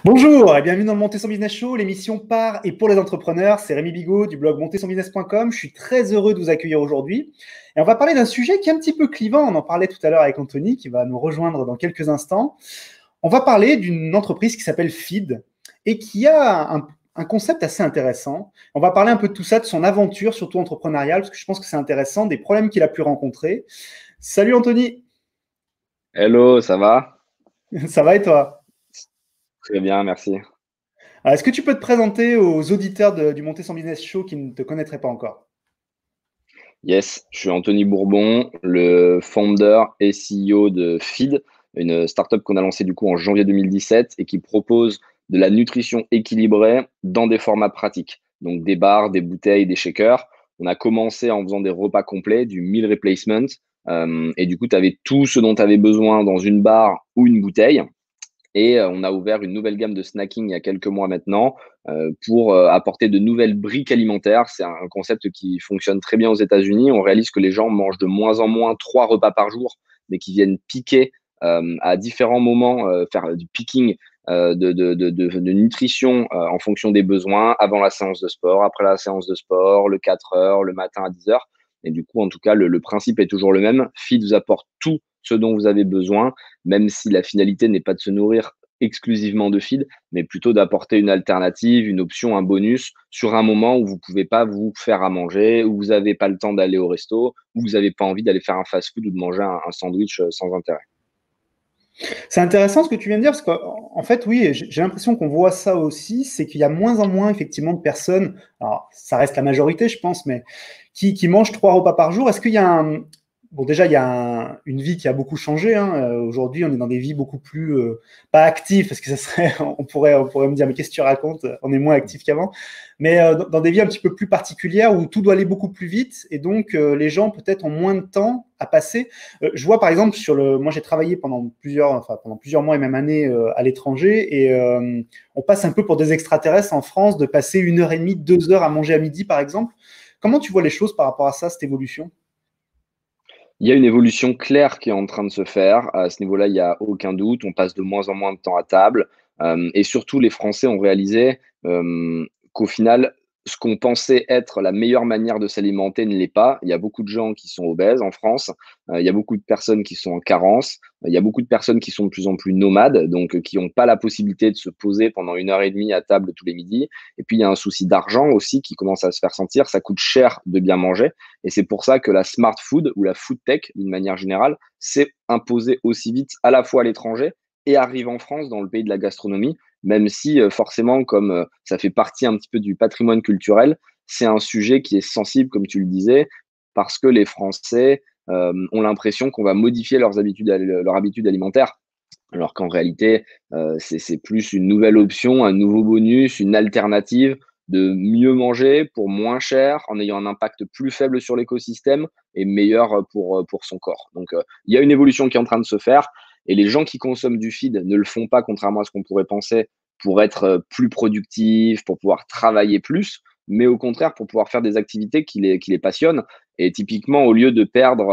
Bonjour et bienvenue dans le Monter son Business Show, l'émission par et pour les entrepreneurs. C'est Rémi Bigot du blog montersonbusiness.com. Je suis très heureux de vous accueillir aujourd'hui. Et on va parler d'un sujet qui est un petit peu clivant. On en parlait tout à l'heure avec Anthony qui va nous rejoindre dans quelques instants. On va parler d'une entreprise qui s'appelle Feed et qui a un concept assez intéressant. On va parler un peu de tout ça, de son aventure, surtout entrepreneuriale, parce que je pense que c'est intéressant, des problèmes qu'il a pu rencontrer. Salut Anthony, Hello, ça va? ça va et toi? Très bien, merci. Alors, est-ce que tu peux te présenter aux auditeurs du Monter son Business Show qui ne te connaîtraient pas encore? Yes, je suis Anthony Bourbon, le founder et CEO de Feed, une startup qu'on a lancée du coup en janvier 2017 et qui propose de la nutrition équilibrée dans des formats pratiques. Donc des bars, des bouteilles, des shakers. On a commencé en faisant des repas complets, du meal replacement. Et du coup, tu avais tout ce dont tu avais besoin dans une barre ou une bouteille. Et on a ouvert une nouvelle gamme de snacking il y a quelques mois maintenant pour apporter de nouvelles briques alimentaires. C'est un concept qui fonctionne très bien aux États-Unis. On réalise que les gens mangent de moins en moins 3 repas par jour, mais qui viennent piquer à différents moments, faire du picking de nutrition en fonction des besoins, avant la séance de sport, après la séance de sport, le 4 heures, le matin à 10 heures. Et du coup, en tout cas, le principe est toujours le même. Feed vous apporte tout ce dont vous avez besoin, même si la finalité n'est pas de se nourrir exclusivement de feed, mais plutôt d'apporter une alternative, une option, un bonus sur un moment où vous ne pouvez pas vous faire à manger, où vous n'avez pas le temps d'aller au resto, où vous n'avez pas envie d'aller faire un fast-food ou de manger un sandwich sans intérêt. C'est intéressant ce que tu viens de dire, parce qu'en fait, oui, j'ai l'impression qu'on voit ça aussi, c'est qu'il y a moins en moins, effectivement, de personnes, alors ça reste la majorité, je pense, mais qui mangent 3 repas par jour. Est-ce qu'il y a un... Bon, déjà, il y a une vie qui a beaucoup changé, hein. Aujourd'hui, on est dans des vies beaucoup plus, pas actives, parce que ça serait, on pourrait me dire, mais qu'est-ce que tu racontes? On est moins actifs qu'avant. Mais dans des vies un petit peu plus particulières où tout doit aller beaucoup plus vite, et donc les gens peut-être ont moins de temps à passer. Je vois par exemple moi j'ai travaillé pendant plusieurs mois et même années à l'étranger et on passe un peu pour des extraterrestres en France de passer 1 heure et demie, 2 heures à manger à midi par exemple. Comment tu vois les choses par rapport à ça, cette évolution? Il y a une évolution claire qui est en train de se faire. À ce niveau-là, il n'y a aucun doute. On passe de moins en moins de temps à table. Et surtout, les Français ont réalisé qu'au final, ce qu'on pensait être la meilleure manière de s'alimenter ne l'est pas. Il y a beaucoup de gens qui sont obèses en France. Il y a beaucoup de personnes qui sont en carence. Il y a beaucoup de personnes qui sont de plus en plus nomades, donc qui n'ont pas la possibilité de se poser pendant 1 heure et demie à table tous les midis. Et puis, il y a un souci d'argent aussi qui commence à se faire sentir. Ça coûte cher de bien manger. Et c'est pour ça que la smart food ou la food tech, d'une manière générale, s'est imposée aussi vite à la fois à l'étranger et arrive en France, dans le pays de la gastronomie, même si forcément, comme ça fait partie un petit peu du patrimoine culturel, c'est un sujet qui est sensible, comme tu le disais, parce que les Français ont l'impression qu'on va modifier leur habitude alimentaire. Alors qu'en réalité, c'est plus une nouvelle option, un nouveau bonus, une alternative de mieux manger pour moins cher, en ayant un impact plus faible sur l'écosystème et meilleur pour son corps. Donc, il y a une évolution qui est en train de se faire et les gens qui consomment du feed ne le font pas, contrairement à ce qu'on pourrait penser, pour être plus productifs, pour pouvoir travailler plus, mais au contraire pour pouvoir faire des activités qui les passionnent. Et typiquement, au lieu de perdre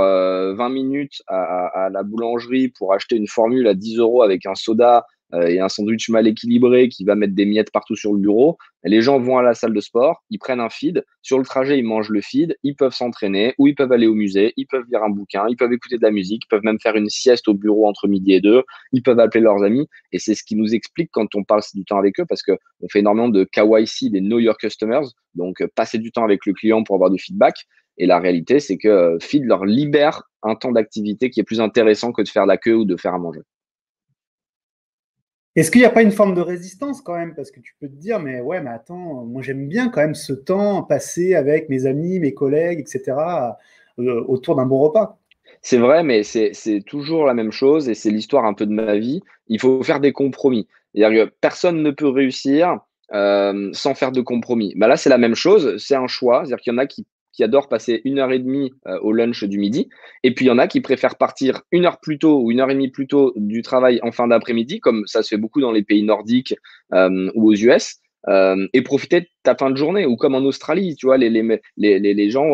20 minutes à la boulangerie pour acheter une formule à 10 euros avec un soda et un sandwich mal équilibré qui va mettre des miettes partout sur le bureau, les gens vont à la salle de sport, ils prennent un feed. Sur le trajet, ils mangent le feed, ils peuvent s'entraîner ou ils peuvent aller au musée, ils peuvent lire un bouquin, ils peuvent écouter de la musique, ils peuvent même faire une sieste au bureau entre midi et deux, ils peuvent appeler leurs amis. Et c'est ce qui nous explique quand on passe du temps avec eux parce qu'on fait énormément de KYC, des Know Your Customers, donc passer du temps avec le client pour avoir du feedback. Et la réalité, c'est que Feed leur libère un temps d'activité qui est plus intéressant que de faire la queue ou de faire à manger. Est-ce qu'il n'y a pas une forme de résistance quand même? Parce que tu peux te dire, mais ouais, mais attends, moi j'aime bien quand même ce temps passé avec mes amis, mes collègues, etc., autour d'un bon repas. C'est vrai, mais c'est toujours la même chose et c'est l'histoire un peu de ma vie. Il faut faire des compromis. C'est-à-dire que personne ne peut réussir sans faire de compromis. Bah là, c'est la même chose, c'est un choix. C'est-à-dire qu'il y en a qui adorent passer 1 heure et demie au lunch du midi, et puis il y en a qui préfèrent partir 1 heure plus tôt ou 1 heure et demie plus tôt du travail en fin d'après-midi, comme ça se fait beaucoup dans les pays nordiques ou aux US, et profiter de ta fin de journée, ou comme en Australie, tu vois, les gens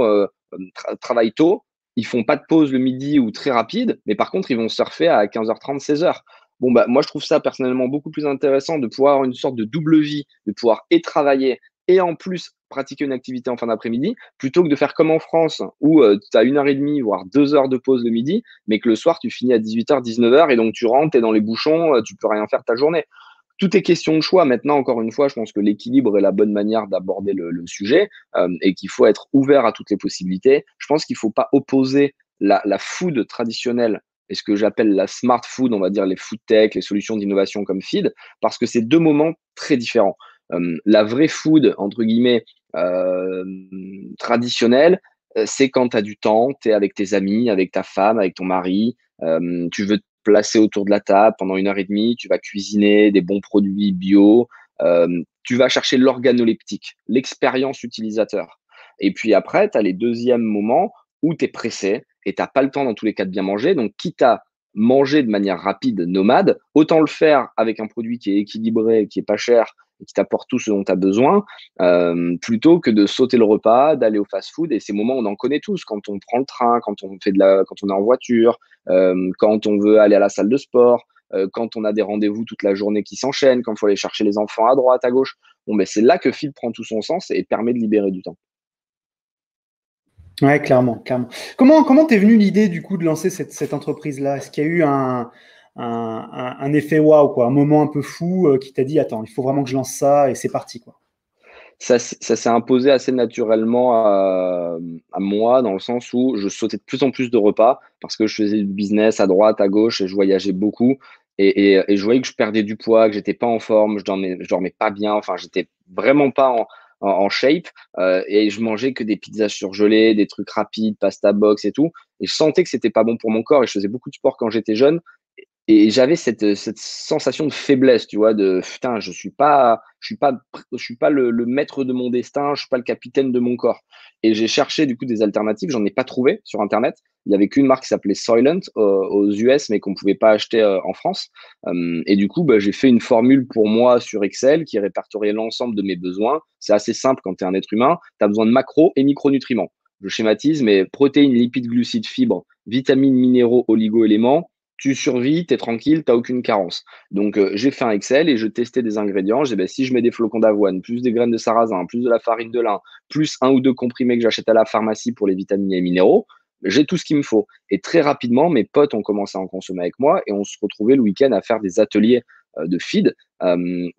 travaillent tôt, ils font pas de pause le midi ou très rapide, mais par contre, ils vont surfer à 15h30, 16h. Bon, bah, moi, je trouve ça personnellement beaucoup plus intéressant de pouvoir avoir une sorte de double vie, de pouvoir et travailler et en plus pratiquer une activité en fin d'après-midi, plutôt que de faire comme en France où tu as 1 heure et demie, voire 2 heures de pause le midi, mais que le soir, tu finis à 18 h, 19 h et donc tu rentres, tu es dans les bouchons, tu peux rien faire ta journée. Tout est question de choix. Maintenant, encore une fois, je pense que l'équilibre est la bonne manière d'aborder le sujet et qu'il faut être ouvert à toutes les possibilités. Je pense qu'il ne faut pas opposer la food traditionnelle et ce que j'appelle la smart food, on va dire les food tech, les solutions d'innovation comme feed, parce que c'est deux moments très différents. La vraie food, entre guillemets, euh, traditionnelle, c'est quand tu as du temps, tu es avec tes amis, avec ta femme, avec ton mari, tu veux placé autour de la table pendant 1 heure et demie, tu vas cuisiner des bons produits bio, tu vas chercher l'organoleptique, l'expérience utilisateur. Et puis après, tu as les deuxièmes moments où tu es pressé et tu n'as pas le temps dans tous les cas de bien manger. Donc, quitte à manger de manière rapide, nomade, autant le faire avec un produit qui est équilibré, qui est pas cher et qui t'apporte tout ce dont tu as besoin, plutôt que de sauter le repas, d'aller au fast-food. Et ces moments, on en connaît tous, quand on prend le train, quand on est en voiture, quand on veut aller à la salle de sport, quand on a des rendez-vous toute la journée qui s'enchaînent, quand il faut aller chercher les enfants à droite, à gauche. Bon, ben, c'est là que Feed prend tout son sens et permet de libérer du temps. Ouais, clairement, clairement. Comment t'es venu l'idée du coup de lancer cette entreprise-là? Est-ce qu'il y a eu un effet waouh, quoi, un moment un peu fou qui t'a dit, attends, il faut vraiment que je lance ça et c'est parti, quoi. Ça s'est imposé assez naturellement à moi, dans le sens où je sautais de plus en plus de repas parce que je faisais du business à droite, à gauche et je voyageais beaucoup. Et je voyais que je perdais du poids, que j'étais pas en forme, je dormais pas bien, enfin, j'étais vraiment pas en shape. Et je mangeais que des pizzas surgelées, des trucs rapides, pasta box et tout. Et je sentais que c'était pas bon pour mon corps et je faisais beaucoup de sport quand j'étais jeune. Et j'avais cette sensation de faiblesse, tu vois, de putain, je suis pas le maître de mon destin, je suis pas le capitaine de mon corps. Et j'ai cherché du coup des alternatives, j'en ai pas trouvé sur Internet. Il y avait qu'une marque qui s'appelait Soylent aux US, mais qu'on pouvait pas acheter en France. Et du coup, bah, j'ai fait une formule pour moi sur Excel qui répertoriait l'ensemble de mes besoins. C'est assez simple quand tu es un être humain. Tu as besoin de macros et micronutriments. Je schématise, mais protéines, lipides, glucides, fibres, vitamines, minéraux, oligo-éléments, tu survis, tu es tranquille, tu n'as aucune carence. Donc, j'ai fait un Excel et je testais des ingrédients. J'ai ben, si je mets des flocons d'avoine, plus des graines de sarrasin, plus de la farine de lin, plus un ou deux comprimés que j'achète à la pharmacie pour les vitamines et les minéraux, j'ai tout ce qu'il me faut. Et très rapidement, mes potes ont commencé à en consommer avec moi et on se retrouvait le week-end à faire des ateliers de feed où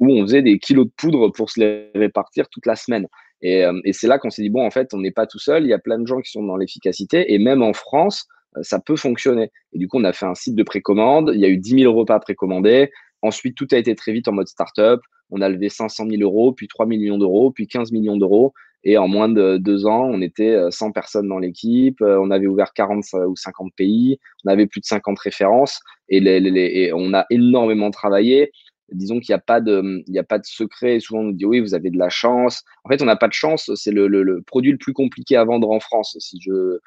on faisait des kilos de poudre pour se les répartir toute la semaine. Et c'est là qu'on s'est dit, bon, en fait, on n'est pas tout seul, il y a plein de gens qui sont dans l'efficacité et même en France, ça peut fonctionner. Et du coup, on a fait un site de précommande. Il y a eu 10 000 repas précommandés. Ensuite, tout a été très vite en mode startup. On a levé 500 000 euros, puis 3 millions d'euros, puis 15 millions d'euros. Et en moins de 2 ans, on était 100 personnes dans l'équipe. On avait ouvert 40 ou 50 pays. On avait plus de 50 références. Et on a énormément travaillé. Disons qu'il n'y a pas il y a pas de secret. Et souvent, on nous dit, oui, vous avez de la chance. En fait, on n'a pas de chance. C'est le produit le plus compliqué à vendre en France, si je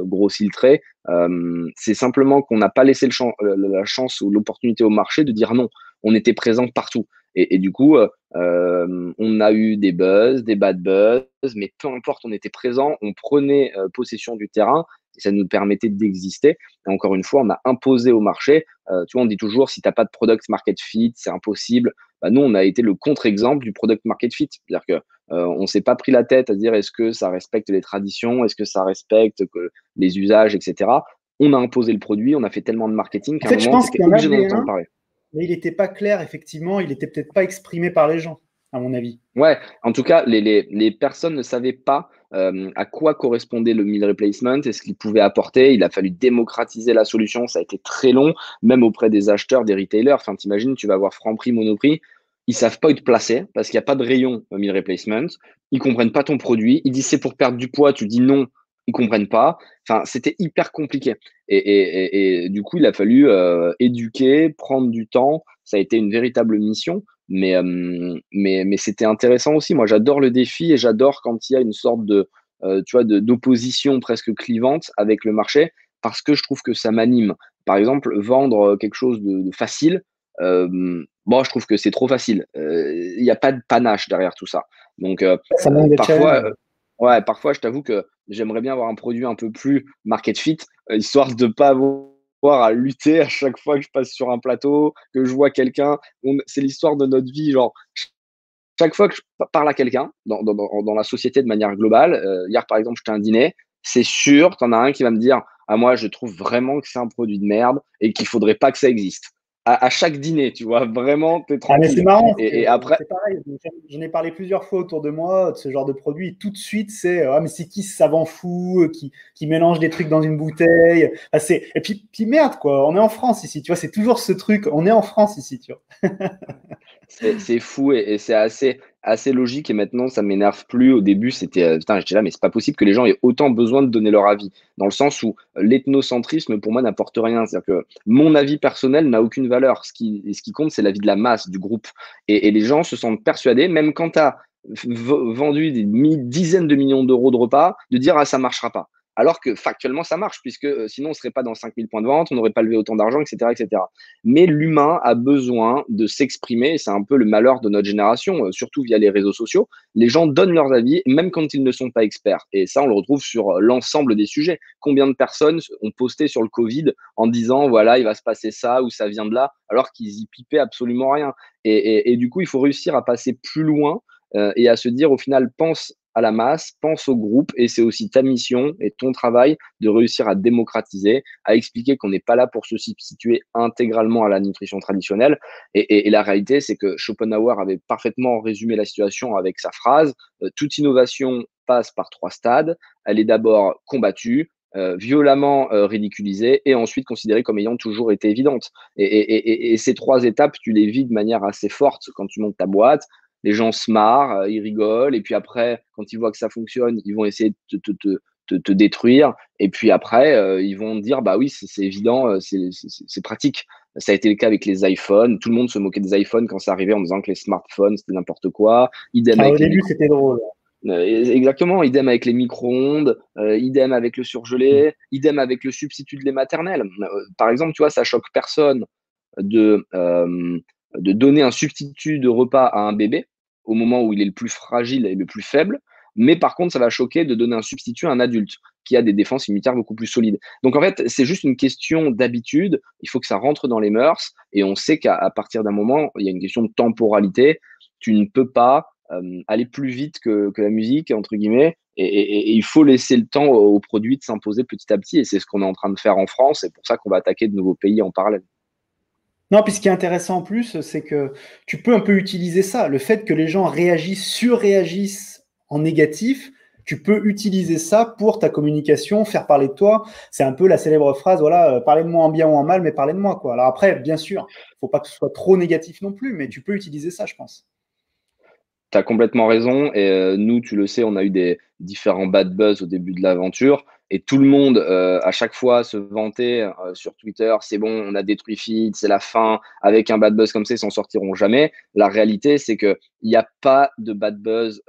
grossis le trait. C'est simplement qu'on n'a pas laissé la chance ou l'opportunité au marché de dire non. On était présent partout. Et du coup, on a eu des buzz, des bad buzz, mais peu importe, on était présent, on prenait possession du terrain et ça nous permettait d'exister. Et encore une fois, on a imposé au marché. Tu vois, on dit toujours, si tu n'as pas de product market fit, c'est impossible. Bah, nous, on a été le contre-exemple du product market fit. C'est-à-dire que on s'est pas pris la tête à dire est-ce que ça respecte les traditions, est-ce que ça respecte les usages, etc. On a imposé le produit, on a fait tellement de marketing En qu'à un fait, je moment, tu pense étais qu'il y en obligé d'en avait entendre un, parler. mais il n'était pas clair, effectivement, il n'était peut-être pas exprimé par les gens, à mon avis. Ouais, en tout cas, les personnes ne savaient pas à quoi correspondait le meal replacement et ce qu'il pouvait apporter. Il a fallu démocratiser la solution, ça a été très long, même auprès des acheteurs, des retailers. Enfin, t'imagines, tu vas avoir Franprix, Monoprix, ils savent pas où te placer parce qu'il n'y a pas de rayon meal replacement. Ils comprennent pas ton produit. Ils disent c'est pour perdre du poids, tu dis non, ils comprennent pas. Enfin, c'était hyper compliqué. Et du coup, il a fallu éduquer, prendre du temps. Ça a été une véritable mission. Mais c'était intéressant aussi. Moi, j'adore le défi et j'adore quand il y a une sorte tu vois, d'opposition presque clivante avec le marché parce que je trouve que ça m'anime. Par exemple, vendre quelque chose de facile, bon, je trouve que c'est trop facile. Il n'y a pas de panache derrière tout ça. Donc, Ça manque de challenge. parfois, ouais, parfois, je t'avoue que j'aimerais bien avoir un produit un peu plus market fit, histoire de pas avoir à lutter à chaque fois que je passe sur un plateau, que je vois quelqu'un. C'est l'histoire de notre vie, genre chaque fois que je parle à quelqu'un dans la société de manière globale, hier par exemple, j'étais à un dîner, c'est sûr qu'il y en a un qui va me dire: «Ah moi je trouve vraiment que c'est un produit de merde et qu'il faudrait pas que ça existe». À chaque dîner, tu vois? Vraiment, tu es Ah, mais c'est tranquille marrant, parce et que après c'est pareil, j'en ai parlé plusieurs fois autour de moi de ce genre de produit. Tout de suite, c'est ah, mais c'est qui ce savant fou qui mélange des trucs dans une bouteille. Ah, et puis merde, quoi. On est en France ici, tu vois. C'est toujours ce truc. On est en France ici, tu vois. c'est fou et c'est assez logique et maintenant ça m'énerve plus. Au début, c'était, putain, j'étais là: «Mais c'est pas possible que les gens aient autant besoin de donner leur avis». Dans le sens où l'ethnocentrisme pour moi n'apporte rien. C'est-à-dire que mon avis personnel n'a aucune valeur. Ce qui compte, c'est l'avis de la masse, du groupe et les gens se sentent persuadés, même quand tu as vendu dizaines de millions d'euros de repas, de dire: «Ah ça marchera pas». Alors que factuellement ça marche puisque, sinon on serait pas dans 5 000 points de vente, on n'aurait pas levé autant d'argent et cetera et cetera. Mais l'humain a besoin de s'exprimer et c'est un peu le malheur de notre génération, surtout via les réseaux sociaux. Les gens donnent leurs avis, même quand ils ne sont pas experts et ça, on le retrouve sur, l'ensemble des sujets. Combien de personnes ont posté sur le covid en disant: «Voilà, il va se passer ça ou ça vient de là», alors qu'ils y pipaient absolument rien et du coup, il faut réussir à passer plus loin, et à se dire au final: «Pense à la masse, pense au groupe» et c'est aussi ta mission et ton travail de réussir à démocratiser, à expliquer qu'on n'est pas là pour se substituer intégralement à la nutrition traditionnelle. Et la réalité, c'est que Schopenhauer avait parfaitement résumé la situation avec sa phrase: toute innovation passe par trois stades. Elle est d'abord combattue, violemment ridiculisée et ensuite considérée comme ayant toujours été évidente. Et ces trois étapes, tu les vis de manière assez forte quand tu montes ta boîte. Les gens se marrent, ils rigolent, et puis après, quand ils voient que ça fonctionne, ils vont essayer de te détruire. Et puis après, ils vont dire, bah oui, c'est évident, c'est pratique. Ça a été le cas avec les iPhones. Tout le monde se moquait des iPhones quand ça arrivait en disant que les smartphones, c'était n'importe quoi. Idem Ah, au avec les début, micros. c'était drôle. Exactement, idem avec les micro-ondes, idem avec le surgelé, idem avec le substitut de lait maternel. Par exemple, tu vois, ça choque personne de, de donner un substitut de repas à un bébé au moment où il est le plus fragile et le plus faible. Mais par contre, ça va choquer de donner un substitut à un adulte qui a des défenses immunitaires beaucoup plus solides. Donc en fait, c'est juste une question d'habitude. Il faut que ça rentre dans les mœurs. Et on sait qu'à partir d'un moment, il y a une question de temporalité. Tu ne peux pas aller plus vite que la musique, entre guillemets. Et il faut laisser le temps aux produits de s'imposer petit à petit. Et c'est ce qu'on est en train de faire en France. C'est pour ça qu'on va attaquer de nouveaux pays en parallèle. Non, puis ce qui est intéressant en plus, c'est que tu peux un peu utiliser ça. Le fait que les gens réagissent, surréagissent en négatif, tu peux utiliser ça pour ta communication, faire parler de toi. C'est un peu la célèbre phrase, voilà, parlez de moi en bien ou en mal, mais parlez de moi, quoi. Alors après, bien sûr, faut pas que ce soit trop négatif non plus, mais tu peux utiliser ça, je pense. Tu as complètement raison et nous, tu le sais, on a eu des différents bad buzz au début de l'aventure et tout le monde, à chaque fois se vantait, sur Twitter: «C'est bon, on a détruit Feed, c'est la fin. Avec un bad buzz comme ça, ils s'en sortiront jamais». La réalité, c'est qu'il y a pas de bad buzz,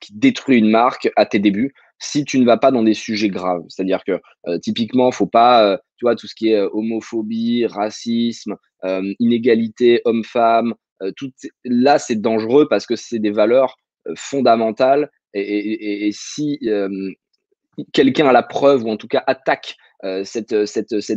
qui détruit une marque à tes débuts, si tu ne vas pas dans des sujets graves. C'est-à-dire que, typiquement, faut pas, tu vois, tout ce qui est, homophobie, racisme, inégalité homme-femme, toutes ces là, c'est dangereux parce que c'est des valeurs, fondamentales et si, quelqu'un a la preuve ou en tout cas attaque, cette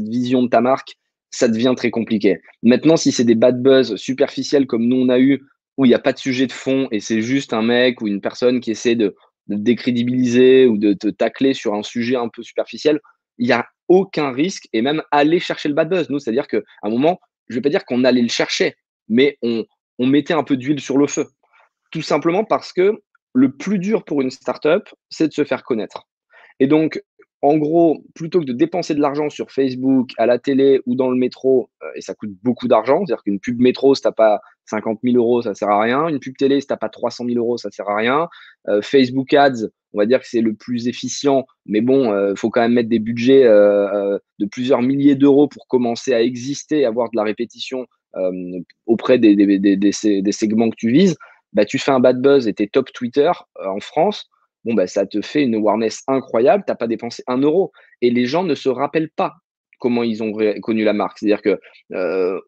vision de ta marque, ça devient très compliqué. Maintenant, si c'est des bad buzz superficiels comme nous on a eu, où il y a pas de sujet de fond et c'est juste un mec ou une personne qui essaie de te décrédibiliser ou de te tacler sur un sujet un peu superficiel, il y a aucun risque et même aller chercher le bad buzz. Nous, c'est-à-dire qu'à un moment, je vais pas dire qu'on allait le chercher, mais on mettait un peu d'huile sur le feu. Tout simplement parce que le plus dur pour une startup, c'est de se faire connaître. Et donc, en gros, plutôt que de dépenser de l'argent sur Facebook, à la télé ou dans le métro, et ça coûte beaucoup d'argent, c'est-à-dire qu'une pub métro, si tu pas 50 000 euros, ça sert à rien. Une pub télé, si tu pas 300 000 euros, ça sert à rien. Facebook Ads, on va dire que c'est le plus efficient, mais bon, faut quand même mettre des budgets de plusieurs milliers d'euros pour commencer à exister, avoir de la répétition auprès des segments que tu vises. Bah, tu fais un bad buzz et tu es top Twitter en France, bon, bah, ça te fait une awareness incroyable, tu as pas dépensé un euro et les gens ne se rappellent pas comment ils ont connu la marque. C'est-à-dire que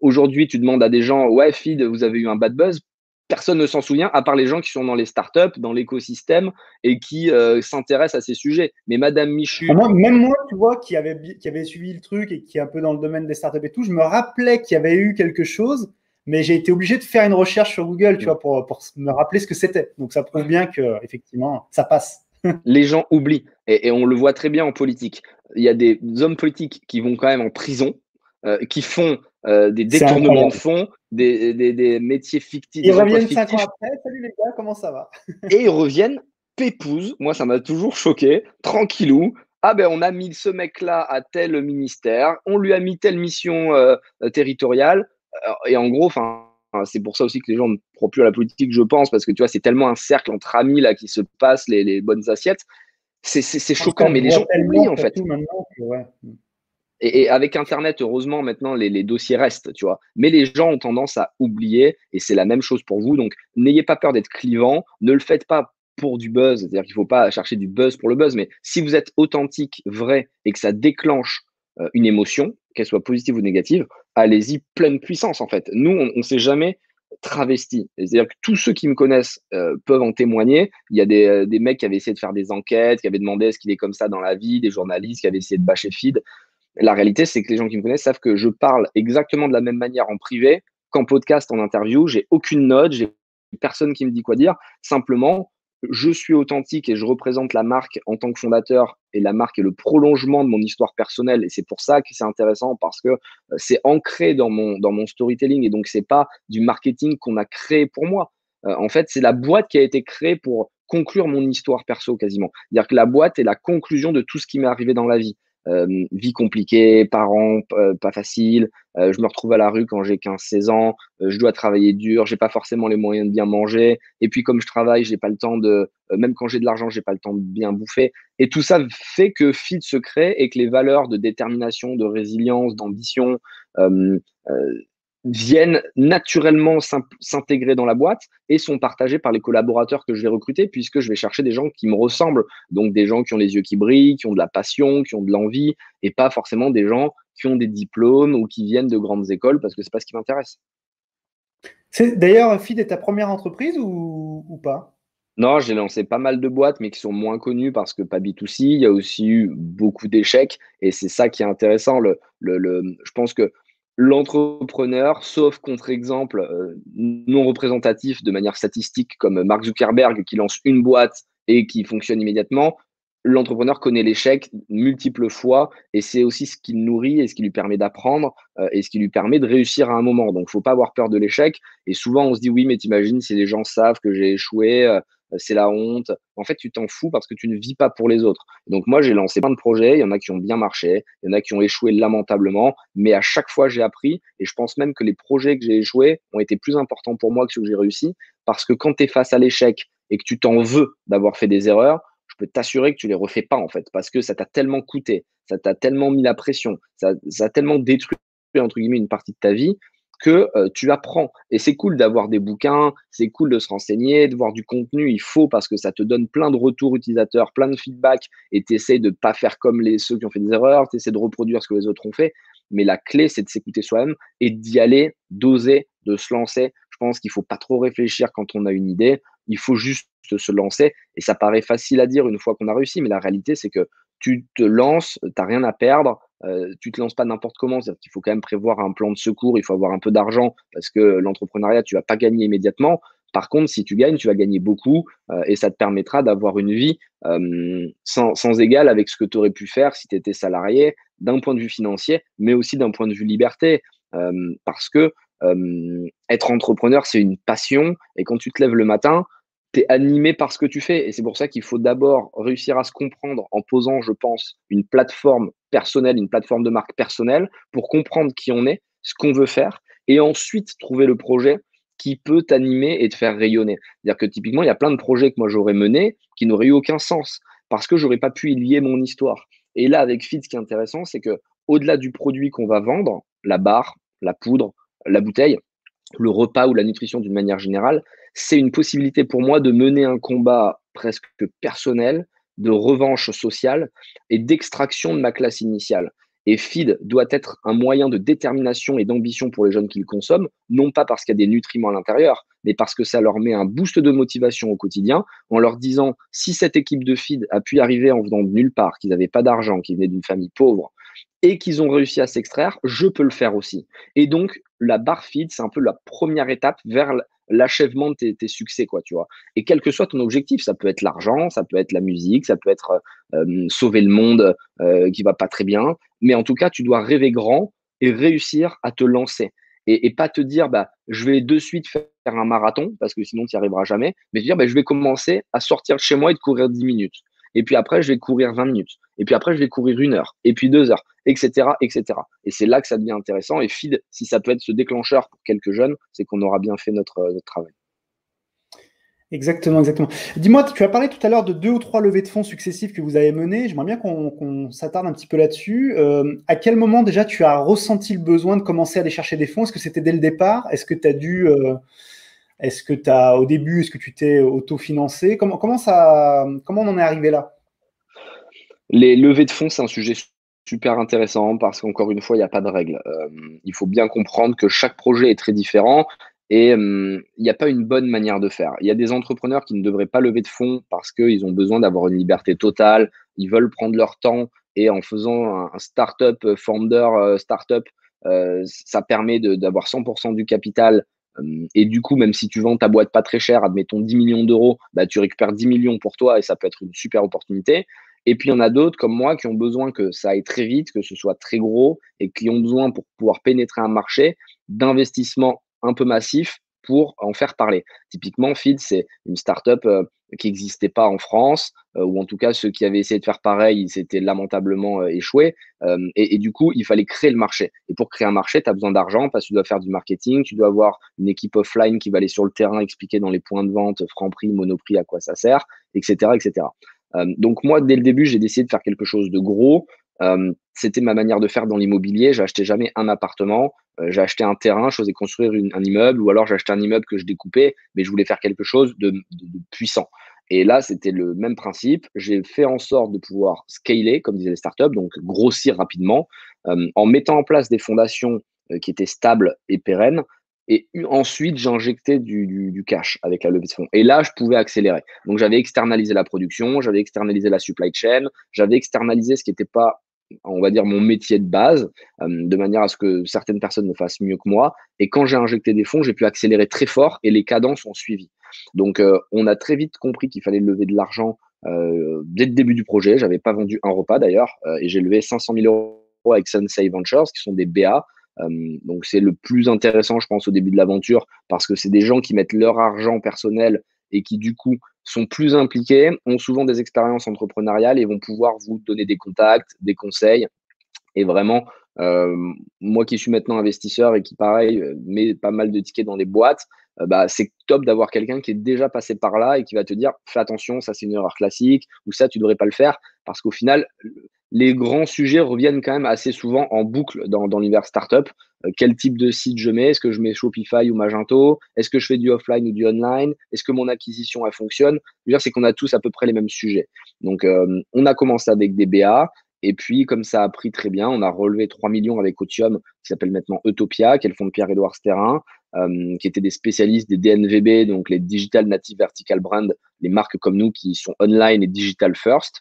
aujourd'hui, tu demandes à des gens: «Ouais, Feed, vous avez eu un bad buzz?» personne ne s'en souvient, à part les gens qui sont dans les startups, dans l'écosystème et qui s'intéressent à ces sujets. Mais Madame Michu… Même moi, tu vois, qui avait suivi le truc et qui est un peu dans le domaine des startups et tout, je me rappelais qu'il y avait eu quelque chose, mais j'ai été obligé de faire une recherche sur Google, tu vois, pour me rappeler ce que c'était. Donc ça prouve bien que effectivement, ça passe. Les gens oublient, et on le voit très bien en politique. Il y a des hommes politiques qui vont quand même en prison, qui font des C'est détournements de incroyable. fonds, des métiers fictifs, Ils des emplois reviennent 5 ans fictifs, après. Salut les gars, comment ça va? et ils reviennent pépouses. Moi, ça m'a toujours choqué, tranquillou. Ah ben, on a mis ce mec-là à tel ministère, on lui a mis telle mission territoriale, et en gros, enfin, c'est pour ça aussi que les gens ne croient plus à la politique, je pense, parce que tu vois, c'est tellement un cercle entre amis là qui se passe les bonnes assiettes. C'est Ça choquant, mais se les voit gens oublient tellement en fait. surtout maintenant que, ouais. Et avec Internet, heureusement, maintenant, les dossiers restent, tu vois. Mais les gens ont tendance à oublier, et c'est la même chose pour vous. Donc, n'ayez pas peur d'être clivant. Ne le faites pas pour du buzz. C'est-à-dire qu'il ne faut pas chercher du buzz pour le buzz. Mais si vous êtes authentique, vrai, et que ça déclenche une émotion, qu'elle soit positive ou négative, allez-y pleine puissance, en fait. Nous, on ne s'est jamais travesti. C'est-à-dire que tous ceux qui me connaissent peuvent en témoigner. Il y a des mecs qui avaient essayé de faire des enquêtes, qui avaient demandé est-ce qu'il est comme ça dans la vie, des journalistes qui avaient essayé de bâcher feed. La réalité, c'est que les gens qui me connaissent savent que je parle exactement de la même manière en privé qu'en podcast, en interview. J'ai aucune note, j'ai personne qui me dit quoi dire. Simplement, je suis authentique et je représente la marque en tant que fondateur, et la marque est le prolongement de mon histoire personnelle. Et c'est pour ça que c'est intéressant, parce que c'est ancré dans mon storytelling, et donc c'est pas du marketing qu'on a créé pour moi. En fait, c'est la boîte qui a été créée pour conclure mon histoire perso quasiment. C'est-à-dire que la boîte est la conclusion de tout ce qui m'est arrivé dans la vie. Vie compliquée, parents pas faciles, je me retrouve à la rue quand j'ai 15-16 ans, je dois travailler dur, j'ai pas forcément les moyens de bien manger, et puis comme je travaille, j'ai pas le temps de, même quand j'ai de l'argent, j'ai pas le temps de bien bouffer. Et tout ça fait que Feed se crée, et que les valeurs de détermination, de résilience, d'ambition euh, euh, viennent naturellement s'intégrer dans la boîte et sont partagées par les collaborateurs que je vais recruter, puisque je vais chercher des gens qui me ressemblent. Donc des gens qui ont les yeux qui brillent, qui ont de la passion, qui ont de l'envie, et pas forcément des gens qui ont des diplômes ou qui viennent de grandes écoles, parce que c'est pas ce qui m'intéresse. D'ailleurs, Feed est ta première entreprise ou pas? Non, j'ai lancé pas mal de boîtes, mais qui sont moins connues parce que pas B2C. Il y a aussi eu beaucoup d'échecs, et c'est ça qui est intéressant. Je pense que l'entrepreneur, sauf contre-exemple non représentatif de manière statistique, comme Mark Zuckerberg qui lance une boîte et qui fonctionne immédiatement, l'entrepreneur connaît l'échec multiples fois, et c'est aussi ce qui le nourrit et ce qui lui permet d'apprendre et ce qui lui permet de réussir à un moment. Donc, il ne faut pas avoir peur de l'échec. Et souvent, on se dit oui, mais t'imagines si les gens savent que j'ai échoué, c'est la honte. En fait, tu t'en fous parce que tu ne vis pas pour les autres. Donc moi, j'ai lancé plein de projets. Il y en a qui ont bien marché, il y en a qui ont échoué lamentablement, mais à chaque fois, j'ai appris. Et je pense même que les projets que j'ai échoués ont été plus importants pour moi que ceux que j'ai réussi, parce que quand tu es face à l'échec et que tu t'en veux d'avoir fait des erreurs, je peux t'assurer que tu les refais pas, en fait, parce que ça t'a tellement coûté, ça t'a tellement mis la pression, ça a tellement détruit entre guillemets une partie de ta vie, que tu apprends. Et c'est cool d'avoir des bouquins, c'est cool de se renseigner, de voir du contenu, il faut, parce que ça te donne plein de retours utilisateurs, plein de feedback, et tu essaies de ne pas faire comme ceux qui ont fait des erreurs, tu essaies de reproduire ce que les autres ont fait. Mais la clé, c'est de s'écouter soi-même et d'y aller, d'oser, de se lancer. Je pense qu'il ne faut pas trop réfléchir quand on a une idée, il faut juste se lancer. Et ça paraît facile à dire une fois qu'on a réussi, mais la réalité, c'est que tu te lances, tu n'as rien à perdre. Tu te lances pas n'importe comment, c'est-à-dire qu'il faut quand même prévoir un plan de secours, il faut avoir un peu d'argent, parce que l'entrepreneuriat, tu vas pas gagner immédiatement. Par contre, si tu gagnes, tu vas gagner beaucoup, et ça te permettra d'avoir une vie sans égal avec ce que tu aurais pu faire si tu étais salarié, d'un point de vue financier, mais aussi d'un point de vue liberté, parce que être entrepreneur, c'est une passion, et quand tu te lèves le matin, tu es animé par ce que tu fais. Et c'est pour ça qu'il faut d'abord réussir à se comprendre en posant, je pense, une plateforme personnelle, une plateforme de marque personnelle, pour comprendre qui on est, ce qu'on veut faire, et ensuite trouver le projet qui peut t'animer et te faire rayonner. C'est-à-dire que typiquement, il y a plein de projets que moi j'aurais menés qui n'auraient eu aucun sens, parce que j'aurais pas pu y lier mon histoire. Et là, avec Fit, ce qui est intéressant, c'est que au-delà du produit qu'on va vendre, la barre, la poudre, la bouteille, le repas ou la nutrition d'une manière générale, c'est une possibilité pour moi de mener un combat presque personnel, de revanche sociale et d'extraction de ma classe initiale. Et feed doit être un moyen de détermination et d'ambition pour les jeunes qui le consomment, non pas parce qu'il y a des nutriments à l'intérieur, mais parce que ça leur met un boost de motivation au quotidien en leur disant si cette équipe de feed a pu arriver en venant de nulle part, qu'ils n'avaient pas d'argent, qu'ils venaient d'une famille pauvre et qu'ils ont réussi à s'extraire, je peux le faire aussi. Et donc, la barre feed, c'est un peu la première étape vers l'achèvement de tes succès, quoi, tu vois. Et quel que soit ton objectif, ça peut être l'argent, ça peut être la musique, ça peut être sauver le monde qui va pas très bien. Mais en tout cas, tu dois rêver grand et réussir à te lancer. Et pas te dire, bah, je vais de suite faire un marathon, parce que sinon tu n'y arriveras jamais, mais te dire, bah, je vais commencer à sortir de chez moi et de courir 10 minutes. Et puis après, je vais courir 20 minutes. Et puis après, je vais courir 1 heure. Et puis 2 heures, etc., etc. Et c'est là que ça devient intéressant. Et feed, si ça peut être ce déclencheur pour quelques jeunes, c'est qu'on aura bien fait notre travail. Exactement, exactement. Dis-moi, tu as parlé tout à l'heure de 2 ou 3 levées de fonds successives que vous avez menées. J'aimerais bien qu'on s'attarde un petit peu là-dessus. À quel moment déjà tu as ressenti le besoin de commencer à aller chercher des fonds? Est-ce que c'était dès le départ? Est-ce que tu as dû, au début, est-ce que tu t'es autofinancé? Comment on en est arrivé là? Les levées de fonds, c'est un sujet super intéressant parce qu'encore une fois, il n'y a pas de règle. Il faut bien comprendre que chaque projet est très différent et il n'y a pas une bonne manière de faire. Il y a des entrepreneurs qui ne devraient pas lever de fonds parce qu'ils ont besoin d'avoir une liberté totale, ils veulent prendre leur temps et en faisant un startup founder startup, ça permet d'avoir 100% du capital. Et du coup, même si tu vends ta boîte pas très cher, admettons 10 millions d'euros, bah, tu récupères 10 millions pour toi et ça peut être une super opportunité. Et puis, il y en a d'autres comme moi qui ont besoin que ça aille très vite, que ce soit très gros et qui ont besoin pour pouvoir pénétrer un marché d'investissement un peu massif pour en faire parler. Typiquement, Feed, c'est une startup qui n'existait pas en France, ou en tout cas, ceux qui avaient essayé de faire pareil, ils s'étaient lamentablement échoués. Et du coup, il fallait créer le marché. Et pour créer un marché, tu as besoin d'argent parce que tu dois faire du marketing, tu dois avoir une équipe offline qui va aller sur le terrain expliquer dans les points de vente, Franprix, Monoprix, à quoi ça sert, etc., etc. Donc moi, dès le début, j'ai décidé de faire quelque chose de gros. C'était ma manière de faire dans l'immobilier. J'achetais jamais un appartement. J'ai acheté un terrain, je faisais construire un immeuble, ou alors j'ai acheté un immeuble que je découpais, mais je voulais faire quelque chose de puissant. Et là, c'était le même principe. J'ai fait en sorte de pouvoir scaler, comme disaient les startups, donc grossir rapidement, en mettant en place des fondations qui étaient stables et pérennes. Et ensuite, j'ai injecté du cash avec la levée de fonds. Et là, je pouvais accélérer. Donc, j'avais externalisé la production, j'avais externalisé la supply chain, j'avais externalisé ce qui n'était pas, on va dire, mon métier de base, de manière à ce que certaines personnes le fassent mieux que moi. Et quand j'ai injecté des fonds, j'ai pu accélérer très fort et les cadences ont suivi. Donc, on a très vite compris qu'il fallait lever de l'argent dès le début du projet. J'avais pas vendu un repas d'ailleurs et j'ai levé 500 000 euros avec Sensei Ventures, qui sont des BA. Donc, c'est le plus intéressant, je pense, au début de l'aventure parce que c'est des gens qui mettent leur argent personnel et qui, du coup, sont plus impliqués, ont souvent des expériences entrepreneuriales et vont pouvoir vous donner des contacts, des conseils. Et vraiment, moi qui suis maintenant investisseur et qui, pareil, met pas mal de tickets dans les boîtes, bah, c'est top d'avoir quelqu'un qui est déjà passé par là et qui va te dire fais attention, ça c'est une erreur classique ou ça tu devrais pas le faire parce qu'au final, les grands sujets reviennent quand même assez souvent en boucle dans l'univers startup. Quel type de site je mets? Est-ce que je mets Shopify ou Magento? Est-ce que je fais du offline ou du online? Est-ce que mon acquisition elle fonctionne? Je veux dire, c'est qu'on a tous à peu près les mêmes sujets. Donc, on a commencé avec des BA. Et puis, comme ça a pris très bien, on a relevé 3 millions avec Otium, qui s'appelle maintenant Utopia, qui est le fonds de Pierre-Édouard Sterrin, qui étaient des spécialistes des DNVB, donc les Digital Native Vertical Brand, les marques comme nous qui sont online et digital first.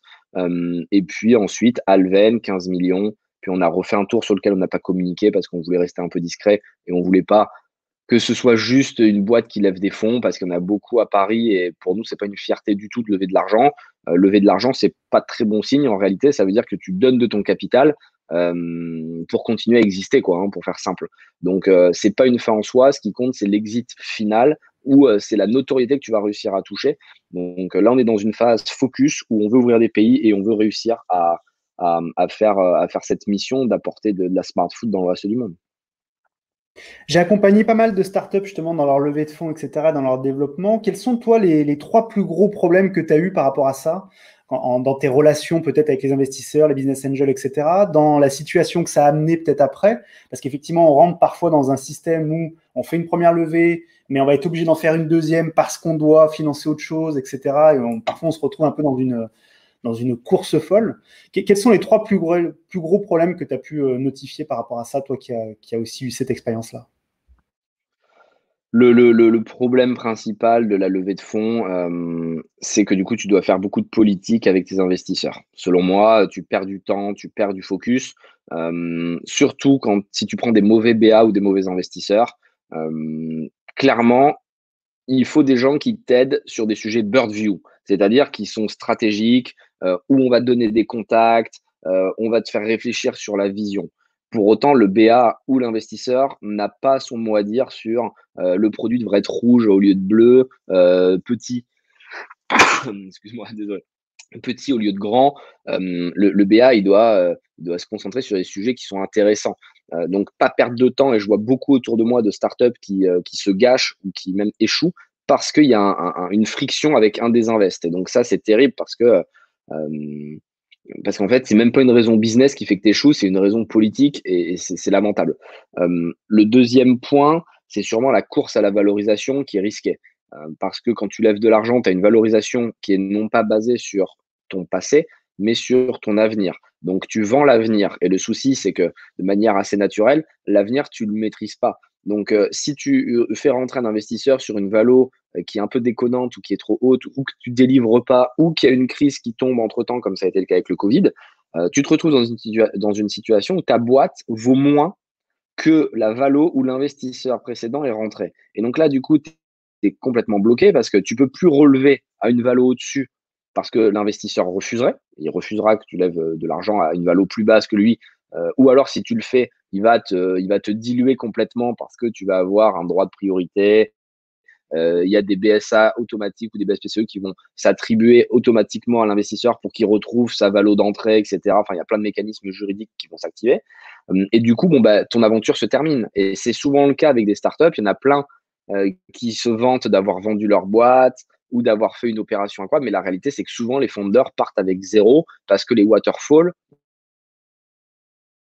Et puis ensuite, Alven, 15 millions. Puis on a refait un tour sur lequel on n'a pas communiqué parce qu'on voulait rester un peu discret et on voulait pas que ce soit juste une boîte qui lève des fonds parce qu'il y en a beaucoup à Paris et pour nous, c'est pas une fierté du tout de lever de l'argent. Lever de l'argent, c'est pas très bon signe en réalité. Ça veut dire que tu donnes de ton capital pour continuer à exister, quoi, hein, pour faire simple. Donc, c'est pas une fin en soi. Ce qui compte, c'est l'exit final où c'est la notoriété que tu vas réussir à toucher. Donc là, on est dans une phase focus où on veut ouvrir des pays et on veut réussir à faire cette mission d'apporter de la smart food dans le reste du monde. J'ai accompagné pas mal de startups justement dans leur levée de fonds, etc., dans leur développement. Quels sont, toi, les 3 plus gros problèmes que tu as eu par rapport à ça, dans tes relations peut-être avec les investisseurs, les business angels, etc., dans la situation que ça a amené peut-être après? Parce qu'effectivement, on rentre parfois dans un système où on fait une première levée, mais on va être obligé d'en faire une deuxième parce qu'on doit financer autre chose, etc. Et parfois, on se retrouve un peu dans une course folle. Quels sont les 3 plus gros problèmes que tu as pu notifier par rapport à ça, toi qui a aussi eu cette expérience-là? Le problème principal de la levée de fonds, c'est que du coup, tu dois faire beaucoup de politique avec tes investisseurs. Selon moi, tu perds du temps, tu perds du focus, surtout si tu prends des mauvais BA ou des mauvais investisseurs. Clairement, il faut des gens qui t'aident sur des sujets bird view, c'est-à-dire qui sont stratégiques, où on va te donner des contacts, on va te faire réfléchir sur la vision. Pour autant, le BA ou l'investisseur n'a pas son mot à dire sur le produit devrait être rouge au lieu de bleu, petit, excuse-moi, désolé, petit au lieu de grand. Le BA, il doit se concentrer sur des sujets qui sont intéressants. Donc, pas perdre de temps. Et je vois beaucoup autour de moi de startups qui se gâchent ou qui même échouent parce qu'il y a une friction avec un des invests. Et donc, ça, c'est terrible parce qu'en fait, c'est même pas une raison business qui fait que tu échoues, c'est une raison politique et c'est lamentable. Le deuxième point, c'est sûrement la course à la valorisation qui est risquée. Parce que quand tu lèves de l'argent, tu as une valorisation qui est non pas basée sur ton passé, mais sur ton avenir. Donc, tu vends l'avenir. Et le souci, c'est que de manière assez naturelle, l'avenir, tu ne le maîtrises pas. Donc, si tu fais rentrer un investisseur sur une valo qui est un peu déconnante ou qui est trop haute ou que tu ne délivres pas ou qu'il y a une crise qui tombe entre-temps, comme ça a été le cas avec le Covid, tu te retrouves dans une situation où ta boîte vaut moins que la valo où l'investisseur précédent est rentré. Et donc là, du coup, tu es complètement bloqué parce que tu peux plus relever à une valo au-dessus parce que l'investisseur refuserait. Il refusera que tu lèves de l'argent à une valo plus basse que lui. Ou alors, si tu le fais, il va te diluer complètement parce que tu vas avoir un droit de priorité. Il y a des BSA automatiques ou des BSPCE qui vont s'attribuer automatiquement à l'investisseur pour qu'il retrouve sa valo d'entrée, etc. Enfin, il y a plein de mécanismes juridiques qui vont s'activer. Et du coup, bon, bah, ton aventure se termine. Et c'est souvent le cas avec des startups. Il y en a plein qui se vantent d'avoir vendu leur boîte ou d'avoir fait une opération incroyable. Mais la réalité, c'est que souvent, les fondeurs partent avec zéro parce que les waterfalls,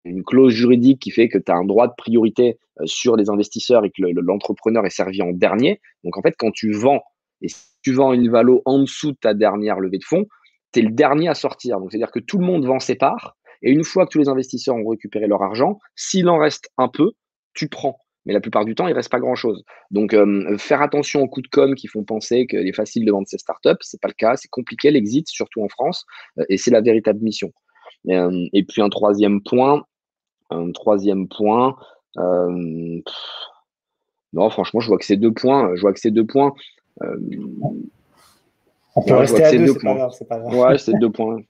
une clause juridique qui fait que tu as un droit de priorité sur les investisseurs et que l'entrepreneur est servi en dernier. Donc, en fait, quand tu vends et si tu vends une valo en dessous de ta dernière levée de fonds, tu es le dernier à sortir. Donc, c'est-à-dire que tout le monde vend ses parts. Et une fois que tous les investisseurs ont récupéré leur argent, s'il en reste un peu, tu prends. Mais la plupart du temps, il ne reste pas grand-chose. Donc, faire attention aux coups de com qui font penser qu'il est facile de vendre ces startups. Ce n'est pas le cas. C'est compliqué, l'exit, surtout en France. Et c'est la véritable mission. Et puis, un troisième point, non, franchement, je vois que ces 2 points. Je vois que ces 2 points. On peut Ouais, je vois rester que à ces deux, deux c'est pas points. grave, c'est pas grave. Ouais, ces 2 points.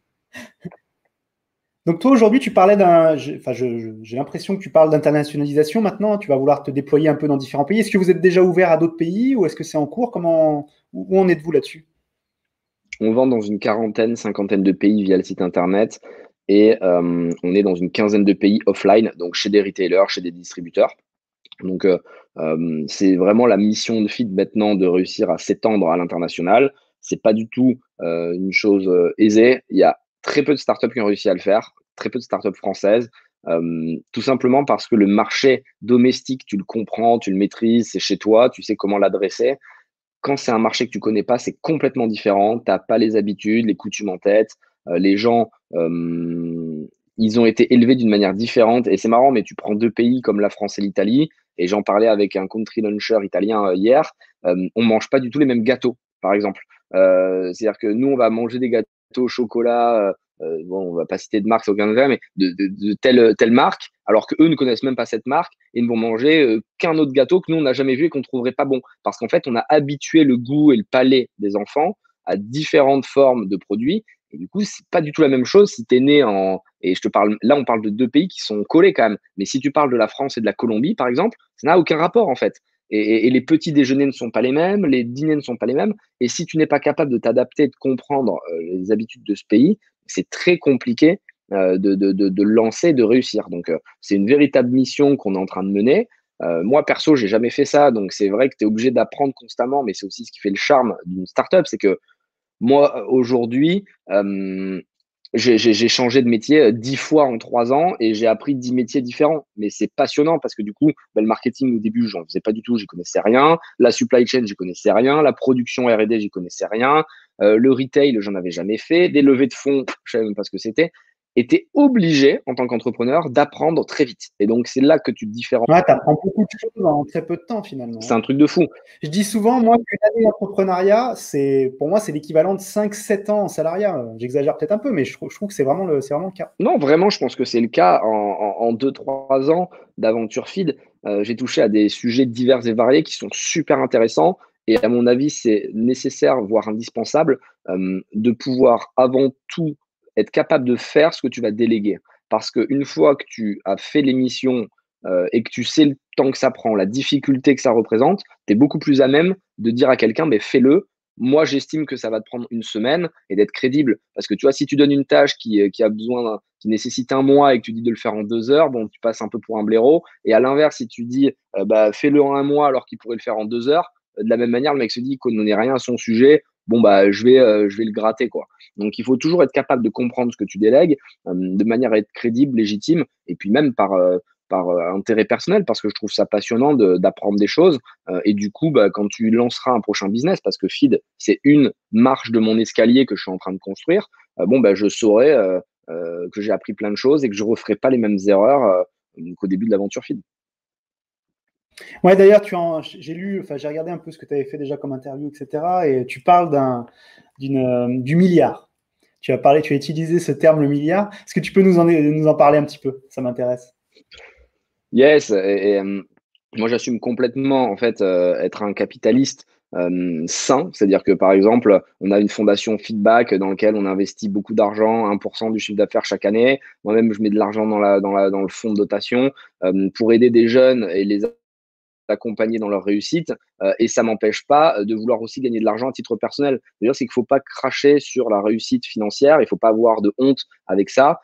Donc toi aujourd'hui, tu parlais j'ai l'impression que tu parles d'internationalisation maintenant. Tu vas vouloir te déployer un peu dans différents pays. Est-ce que vous êtes déjà ouvert à d'autres pays ou est-ce que c'est en cours? Où en êtes-vous là-dessus? On vend dans une quarantaine, cinquantaine de pays via le site internet et on est dans une quinzaine de pays offline, donc chez des retailers, chez des distributeurs. Donc, c'est vraiment la mission de Feed maintenant de réussir à s'étendre à l'international. C'est pas du tout une chose aisée. Il y a très peu de startups qui ont réussi à le faire, très peu de startups françaises, tout simplement parce que le marché domestique, tu le comprends, tu le maîtrises, c'est chez toi, tu sais comment l'adresser. Quand c'est un marché que tu connais pas, c'est complètement différent. Tu n'as pas les habitudes, les coutumes en tête. Les gens, ils ont été élevés d'une manière différente. Et c'est marrant, mais tu prends 2 pays comme la France et l'Italie, et j'en parlais avec un country launcher italien hier, on mange pas du tout les mêmes gâteaux, par exemple. C'est-à-dire que nous, on va manger des gâteaux au chocolat, bon, on va pas citer de marque, c'est aucun intérêt, mais de telle marque, alors qu'eux ne connaissent même pas cette marque et ne vont manger qu'un autre gâteau que nous, on n'a jamais vu et qu'on ne trouverait pas bon. Parce qu'en fait, on a habitué le goût et le palais des enfants à différentes formes de produits. Et du coup, c'est pas du tout la même chose si tu es né en. Et je te parle, là, on parle de 2 pays qui sont collés quand même. Mais si tu parles de la France et de la Colombie, par exemple, ça n'a aucun rapport en fait. Et les petits déjeuners ne sont pas les mêmes, les dîners ne sont pas les mêmes. Et si tu n'es pas capable de t'adapter, de comprendre les habitudes de ce pays, c'est très compliqué de lancer, de réussir. Donc, c'est une véritable mission qu'on est en train de mener. Moi, perso, j'ai jamais fait ça, donc c'est vrai que tu es obligé d'apprendre constamment, mais c'est aussi ce qui fait le charme d'une startup, c'est que moi, aujourd'hui, j'ai changé de métier 10 fois en 3 ans et j'ai appris 10 métiers différents. Mais c'est passionnant parce que du coup, bah, le marketing au début, j'en faisais pas du tout, j'y connaissais rien. La supply chain, j'y connaissais rien. La production R&D, j'y connaissais rien. Le retail, j'en avais jamais fait. Des levées de fonds, je savais même pas ce que c'était. Et tu es obligé, en tant qu'entrepreneur, d'apprendre très vite. Et donc, c'est là que tu te différencies. Ouais, tu apprends beaucoup de choses en très peu de temps finalement. C'est un truc de fou. Je dis souvent, moi, qu'une année d'entrepreneuriat, pour moi, c'est l'équivalent de 5-7 ans en salariat. J'exagère peut-être un peu, mais je trouve que c'est vraiment le cas. Non, vraiment, je pense que c'est le cas. En 2-3 ans d'aventure feed, j'ai touché à des sujets divers et variés qui sont super intéressants. Et à mon avis, c'est nécessaire, voire indispensable, de pouvoir avant tout être capable de faire ce que tu vas déléguer. Parce qu'une fois que tu as fait l'émission et que tu sais le temps que ça prend, la difficulté que ça représente, tu es beaucoup plus à même de dire à quelqu'un, mais fais-le. Moi, j'estime que ça va te prendre une semaine et d'être crédible. Parce que tu vois, si tu donnes une tâche qui a besoin, qui nécessite un mois et que tu dis de le faire en 2 heures, bon, tu passes un peu pour un blaireau. Et à l'inverse, si tu dis, bah, fais-le en un mois alors qu'il pourrait le faire en 2 heures, de la même manière, le mec se dit qu'on n'en est rien à son sujet. Bon, bah, je vais le gratter, quoi. Donc, il faut toujours être capable de comprendre ce que tu délègues de manière à être crédible, légitime, et puis même par intérêt personnel, parce que je trouve ça passionnant d'apprendre des choses. Et du coup, bah, quand tu lanceras un prochain business, parce que Feed, c'est une marche de mon escalier que je suis en train de construire, bon, bah, je saurai que j'ai appris plein de choses et que je ne referai pas les mêmes erreurs qu'au début de l'aventure Feed. Ouais, d'ailleurs, j'ai regardé un peu ce que tu avais fait déjà comme interview, etc. Et tu parles du milliard. Tu as utilisé ce terme, le milliard. Est-ce que tu peux nous en parler un petit peu? Ça m'intéresse. Yes, moi j'assume complètement en fait être un capitaliste sain, c'est-à-dire que par exemple, on a une fondation Feedback dans laquelle on investit beaucoup d'argent, 1% du chiffre d'affaires chaque année. Moi-même, je mets de l'argent dans le fonds de dotation pour aider des jeunes et les accompagner dans leur réussite et ça m'empêche pas de vouloir aussi gagner de l'argent à titre personnel. C'est-à-dire c'est qu'il faut pas cracher sur la réussite financière, il faut pas avoir de honte avec ça.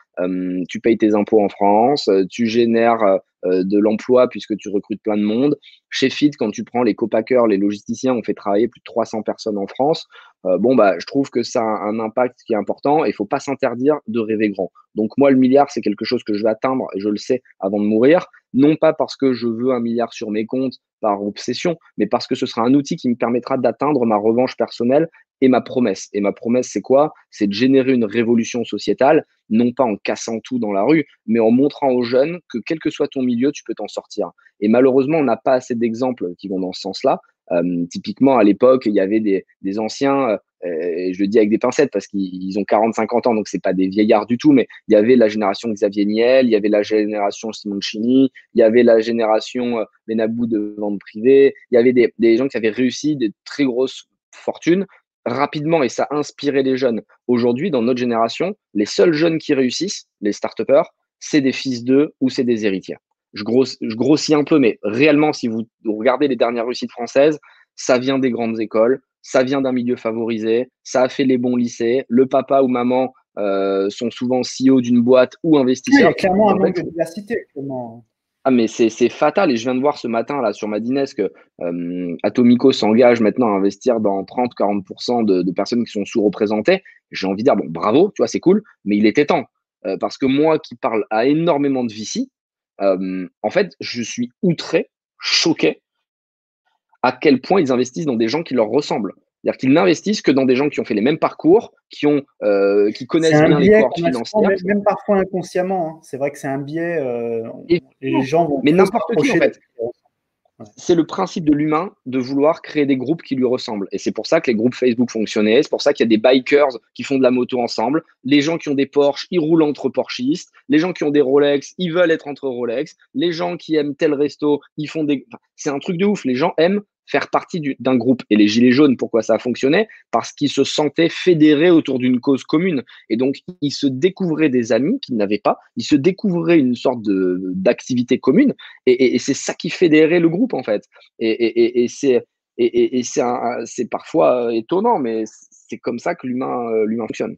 Tu payes tes impôts en France, tu génères de l'emploi puisque tu recrutes plein de monde. Chez Fit, quand tu prends les copackers, les logisticiens, on fait travailler plus de 300 personnes en France. Bon, bah, je trouve que ça a un impact qui est important et il faut pas s'interdire de rêver grand. Donc moi, le milliard, c'est quelque chose que je vais atteindre, et je le sais, avant de mourir. Non pas parce que je veux un milliard sur mes comptes par obsession, mais parce que ce sera un outil qui me permettra d'atteindre ma revanche personnelle et ma promesse. Et ma promesse, c'est quoi? C'est de générer une révolution sociétale, non pas en cassant tout dans la rue, mais en montrant aux jeunes que quel que soit ton milieu, tu peux t'en sortir. Et malheureusement, on n'a pas assez d'exemples qui vont dans ce sens-là. Typiquement, à l'époque, il y avait des anciens, et je le dis avec des pincettes parce qu'ils ont 40-50 ans, donc c'est pas des vieillards du tout, mais il y avait la génération Xavier Niel, il y avait la génération Simoncini, il y avait la génération Benabou de vente privée, il y avait des gens qui avaient réussi des très grosses fortunes rapidement et ça a inspiré les jeunes. Aujourd'hui, dans notre génération, les seuls jeunes qui réussissent, les start-upers, c'est des fils d'eux ou c'est des héritiers. Je grossis un peu, mais réellement, si vous regardez les dernières réussites françaises, ça vient des grandes écoles, ça vient d'un milieu favorisé, ça a fait les bons lycées, le papa ou maman sont souvent CEO d'une boîte ou Oui, il y investisseurs. a clairement un En fait, manque de diversité actuellement. ah, mais c'est fatal. Et je viens de voir ce matin là sur Madines que Atomico s'engage maintenant à investir dans 30-40% de personnes qui sont sous-représentées. J'ai envie de dire, bon, bravo, tu vois, c'est cool, mais il était temps. Parce que moi qui parle à énormément de VC, en fait, je suis outré, choqué à quel point ils investissent dans des gens qui leur ressemblent. C'est-à-dire qu'ils n'investissent que dans des gens qui ont fait les mêmes parcours, qui C'est connaissent un bien les biais cohortes qu'on a souvent, financières. même parfois inconsciemment, hein. C'est vrai que c'est un biais. Les Évidemment. gens vont Mais peu se n'importe qui, en rapprocher de. fait. C'est le principe de l'humain de vouloir créer des groupes qui lui ressemblent. Et c'est pour ça que les groupes Facebook fonctionnaient. C'est pour ça qu'il y a des bikers qui font de la moto ensemble. Les gens qui ont des Porsche, ils roulent entre Porschistes. Les gens qui ont des Rolex, ils veulent être entre Rolex. Les gens qui aiment tel resto, ils font des. Enfin, c'est un truc de ouf. Les gens aiment faire partie d'un groupe. Et les Gilets jaunes, pourquoi ça a fonctionné? Parce qu'ils se sentaient fédérés autour d'une cause commune. Et donc, ils se découvraient des amis qu'ils n'avaient pas. Ils se découvraient une sorte d'activité commune. Et c'est ça qui fédérait le groupe, en fait. Et c'est parfois étonnant, mais c'est comme ça que l'humain fonctionne.